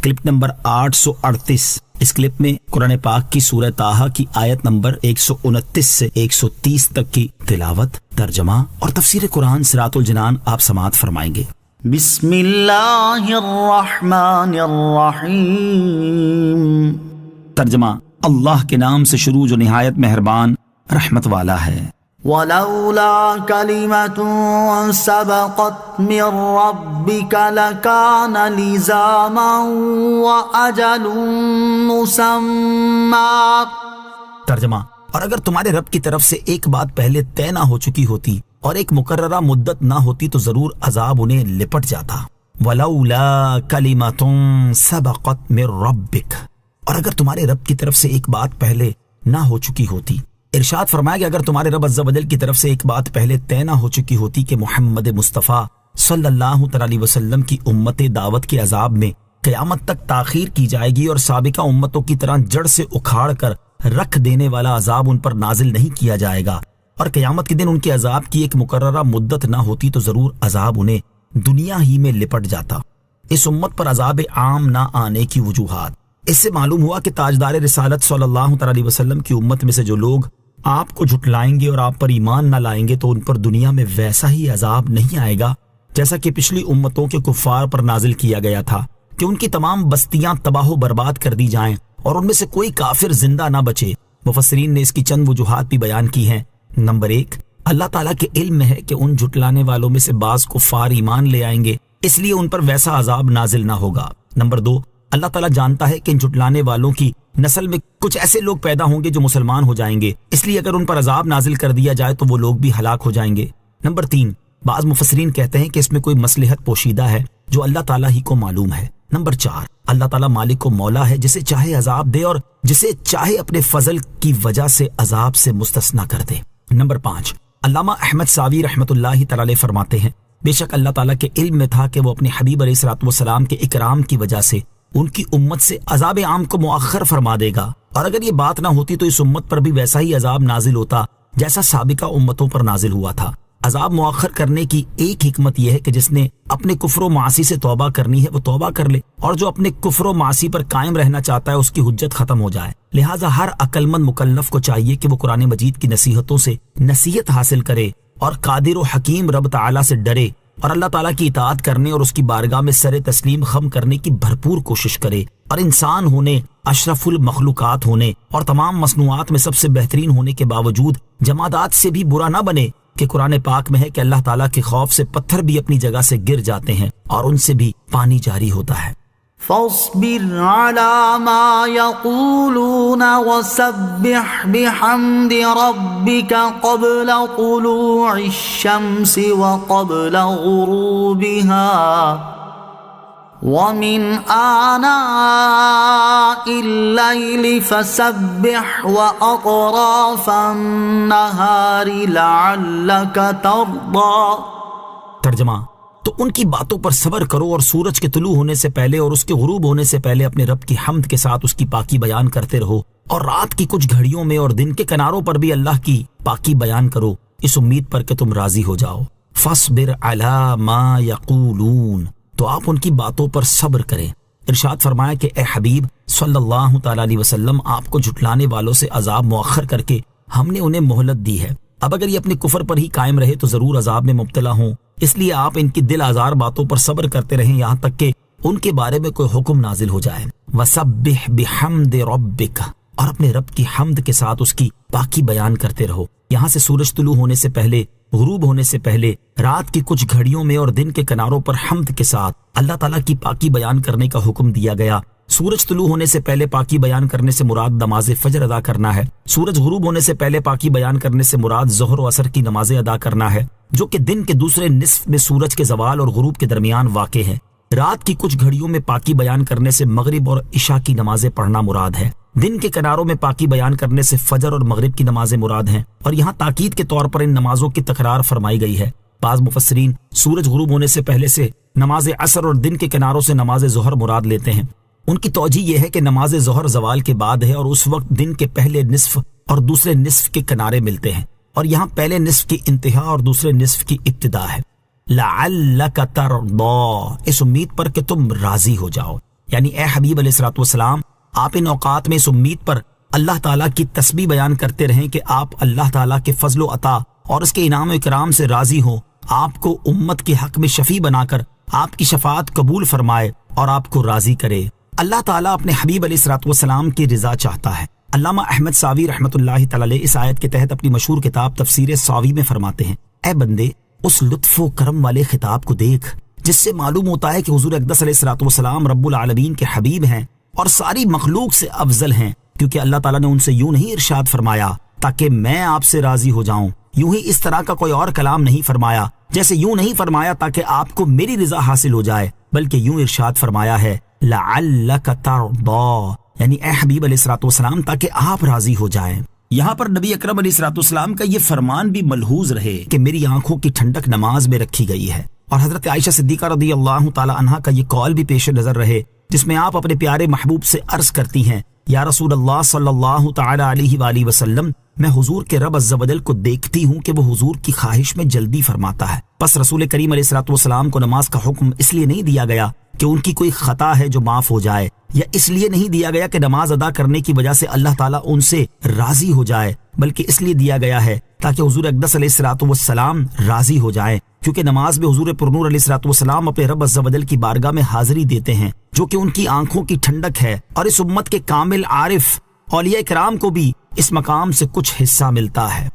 Clip number 838۔ اس clip میں قرآن پاک کی سورہ طٰہٰ کی آیت نمبر 129 سے 130 تک کی تلاوت، ترجمہ اور تفسیر قرآن صراط الجنان آپ سماعت فرمائیں گے۔ بسم اللہ الرحمن الرحیم۔ ترجمہ، اللہ کے نام سے شروع جو نہایت مہربان رحمت والا ہے۔ وَلَوْلَا كَلِمَةٌ سَبَقَتْ مِنْ رَبِّكَ لَكَانَ لِزَامًا وَأَجَلٌ مُّسَمًّى۔ ترجمہ، اور اگر تمہارے رب کی طرف سے ایک بات پہلے طے نہ ہو چکی ہوتی اور ایک مقررہ مدت نہ ہوتی تو ضرور عذاب انہیں لپٹ جاتا۔ وَلَوْلَا كَلِمَةٌ سَبَقَتْ مِنْ رَبِّكَ، اور اگر تمہارے رب کی طرف سے ایک بات پہلے نہ ہو چکی ہوتی۔ ارشاد فرمایا کہ اگر تمہارے رب عز و جل کی طرف سے ایک بات پہلے طے نہ ہو چکی ہوتی کہ محمد مصطفیٰ صلی اللہ علیہ وسلم کی امت دعوت کے عذاب میں قیامت تک تاخیر کی جائے گی اور سابقہ امتوں کی طرح جڑ سے اکھاڑ کر رکھ دینے والا عذاب ان پر نازل نہیں کیا جائے گا، اور قیامت کے دن ان کے عذاب کی ایک مقررہ مدت نہ ہوتی تو ضرور عذاب انہیں دنیا ہی میں لپٹ جاتا۔ اس امت پر عذاب عام نہ آنے کی وجوہات۔ اس سے معلوم ہوا کہ تاجدار رسالت صلی اللہ علیہ وسلم کی امت میں سے جو لوگ آپ کو جھٹلائیں گے اور آپ پر ایمان نہ لائیں گے تو ان پر دنیا میں ویسا ہی عذاب نہیں آئے گا جیسا کہ پچھلی امتوں کے کفار پر نازل کیا گیا تھا کہ ان کی تمام بستیاں تباہ و برباد کر دی جائیں اور ان میں سے کوئی کافر زندہ نہ بچے۔ مفسرین نے اس کی چند وجوہات بھی بیان کی ہیں۔ نمبر 1، اللہ تعالیٰ کے علم میں ہے کہ ان جھٹلانے والوں میں سے بعض کفار ایمان لے آئیں گے، اس لیے ان پر ویسا عذاب نازل نہ ہوگا۔ نمبر 2، اللہ تعالیٰ جانتا ہے کہ ان جھٹلانے والوں کی نسل میں کچھ ایسے لوگ پیدا ہوں گے جو مسلمان ہو جائیں گے، اس لیے اگر ان پر عذاب نازل کر دیا جائے تو وہ لوگ بھی ہلاک ہو جائیں گے۔ نمبر 3، بعض مفسرین کہتے ہیں کہ اس میں کوئی مصلحت پوشیدہ ہے جو اللہ تعالیٰ ہی کو معلوم ہے۔ نمبر 4، اللہ تعالیٰ مالک و مولا ہے جسے چاہے عذاب دے اور جسے چاہے اپنے فضل کی وجہ سے عذاب سے مستثنیٰ کر دے۔ نمبر 5، علامہ احمد ساوی رحمۃ اللہ تعالی فرماتے ہیں بے شک اللہ تعالیٰ کے علم میں تھا کہ وہ اپنے حبیب علیہ الصلوۃ والسلام کے اکرام کی وجہ سے ان کی امت سے عذاب عام کو مؤخر فرما دے گا، اور اگر یہ بات نہ ہوتی تو اس امت پر بھی ویسا ہی عذاب نازل ہوتا جیسا سابقہ امتوں پر نازل ہوا تھا۔ عذاب مؤخر کرنے کی ایک حکمت یہ ہے کہ جس نے اپنے کفر و معاصی سے توبہ کرنی ہے وہ توبہ کر لے، اور جو اپنے کفر و معاصی پر قائم رہنا چاہتا ہے اس کی حجت ختم ہو جائے۔ لہٰذا ہر عقل مند مکلف کو چاہیے کہ وہ قرآن مجید کی نصیحتوں سے نصیحت حاصل کرے اور قادر و حکیم رب تعالیٰ سے ڈرے اور اللہ تعالیٰ کی اطاعت کرنے اور اس کی بارگاہ میں سر تسلیم خم کرنے کی بھرپور کوشش کرے، اور انسان ہونے، اشرف المخلوقات ہونے اور تمام مصنوعات میں سب سے بہترین ہونے کے باوجود جمادات سے بھی برا نہ بنے کہ قرآن پاک میں ہے کہ اللہ تعالیٰ کے خوف سے پتھر بھی اپنی جگہ سے گر جاتے ہیں اور ان سے بھی پانی جاری ہوتا ہے۔ فاصبر على ما يقولون وسبح بحمد ربك قبل طلوع الشمس وقبل غروبها ومن آناء الليل فسبح وأطراف النهار لعلك ترضى۔ ترجمہ، تو ان کی باتوں پر صبر کرو اور سورج کے طلوع ہونے سے پہلے اور اس کے غروب ہونے سے پہلے اپنے رب کی حمد کے ساتھ اس کی پاکی بیان کرتے رہو، اور رات کی کچھ گھڑیوں میں اور دن کے کناروں پر بھی اللہ کی پاکی بیان کرو، اس امید پر کہ تم راضی ہو جاؤ۔ فاصبر علی ما یقولون، تو آپ ان کی باتوں پر صبر کریں۔ ارشاد فرمایا کہ اے حبیب صلی اللہ تعالی علیہ وسلم، آپ کو جھٹلانے والوں سے عذاب مؤخر کر کے ہم نے انہیں مہلت دی ہے، اب اگر یہ اپنے کفر پر ہی قائم رہے تو ضرور عذاب میں مبتلا ہوں، اس لیے آپ ان کی دل آزار باتوں پر صبر کرتے رہیں یہاں تک کہ ان کے بارے میں کوئی حکم نازل ہو جائے۔ وَسَبِّحْ بِحَمْدِ رَبِّكَ، اور اپنے رب کی حمد کے ساتھ اس کی پاکی بیان کرتے رہو۔ یہاں سے سورج طلوع ہونے سے پہلے، غروب ہونے سے پہلے، رات کی کچھ گھڑیوں میں اور دن کے کناروں پر حمد کے ساتھ اللہ تعالیٰ کی پاکی بیان کرنے کا حکم دیا گیا۔ سورج طلوع ہونے سے پہلے پاکی بیان کرنے سے مراد نماز فجر ادا کرنا ہے۔ سورج غروب ہونے سے پہلے پاکی بیان کرنے سے مراد ظہر و عصر کی نمازیں ادا کرنا ہے، جو کہ دن کے دوسرے نصف میں سورج کے زوال اور غروب کے درمیان واقع ہے۔ رات کی کچھ گھڑیوں میں پاکی بیان کرنے سے مغرب اور عشاء کی نمازیں پڑھنا مراد ہے۔ دن کے کناروں میں پاکی بیان کرنے سے فجر اور مغرب کی نمازیں مراد ہیں، اور یہاں تاکید کے طور پر ان نمازوں کی تکرار فرمائی گئی ہے۔ بعض مفسرین سورج غروب ہونے سے پہلے سے نماز عصر اور دن کے کناروں سے نماز ظہر مراد لیتے ہیں۔ ان کی توجیہ یہ ہے کہ نماز ظہر زوال کے بعد ہے اور اس وقت دن کے پہلے نصف اور دوسرے نصف کے کنارے ملتے ہیں، اور یہاں پہلے نصف کی انتہا اور دوسرے نصف کی ابتدا ہے۔ لعلک ترضی، اس امید پر کہ تم راضی ہو جاؤ۔ یعنی اے حبیب علیہ الصلوۃ والسلام، آپ ان اوقات میں اس امید پر اللہ تعالیٰ کی تسبیح بیان کرتے رہیں کہ آپ اللہ تعالیٰ کے فضل و عطا اور اس کے انعام و اکرام سے راضی ہوں، آپ کو امت کے حق میں شفیع بنا کر آپ کی شفاعت قبول فرمائے اور آپ کو راضی کرے۔ اللہ تعالیٰ اپنے حبیب علیہ الصلوۃ والسلام کی رضا چاہتا ہے۔ علامہ احمد ساوی رحمۃ اللہ تعالی علیہ اس آیت کے تحت اپنی مشہور کتاب تفسیر ساوی میں فرماتے ہیں، اے بندے، اس لطف و کرم والے خطاب کو دیکھ جس سے معلوم ہوتا ہے کہ حضور اقدس علیہ الصلوۃ والسلام رب العالمین کے حبیب ہیں اور ساری مخلوق سے افضل ہیں، کیونکہ اللہ تعالیٰ نے ان سے یوں نہیں ارشاد فرمایا تاکہ میں آپ سے راضی ہو جاؤں، یوں ہی اس طرح کا کوئی اور کلام نہیں فرمایا، جیسے یوں نہیں فرمایا تاکہ آپ کو میری رضا حاصل ہو جائے، بلکہ یوں ارشاد فرمایا ہے لعلک ترضی، یعنی اے حبیب علیہ الصلوۃ والسلام تاکہ آپ راضی ہو جائیں۔ یہاں پر نبی اکرم علیہ الصلوۃ والسلام کا یہ فرمان بھی ملحوظ رہے کہ میری آنکھوں کی ٹھنڈک نماز میں رکھی گئی ہے، اور حضرت عائشہ صدیقہ رضی اللہ تعالی عنہا کا یہ قول بھی پیش نظر رہے جس میں آپ اپنے پیارے محبوب سے عرض کرتی ہیں، یا رسول اللہ صلی اللہ تعالی علیہ وآلہ وسلم، میں حضور کے رب عز و جل کو دیکھتی ہوں کہ وہ حضور کی خواہش میں جلدی فرماتا ہے، بس رسول کریم علیہ الصلوۃ والسلام کو نماز کا حکم اس لیے نہیں دیا گیا کہ ان کی کوئی خطا ہے جو معاف ہو جائے، یا اس لیے نہیں دیا گیا کہ نماز ادا کرنے کی وجہ سے اللہ تعالیٰ ان سے راضی ہو جائے، بلکہ اس لیے دیا گیا ہے تاکہ حضور اقدس علیہ الصلوۃ والسلام راضی ہو جائیں، کیونکہ نماز میں حضور پرنور علیہ الصلوۃ والسلام اپنے رب عز و جل کی بارگاہ میں حاضری دیتے ہیں، جو کہ ان کی آنکھوں کی ٹھنڈک ہے، اور اس امت کے کامل عارف اولیاء کرام کو بھی اس مقام سے کچھ حصہ ملتا ہے۔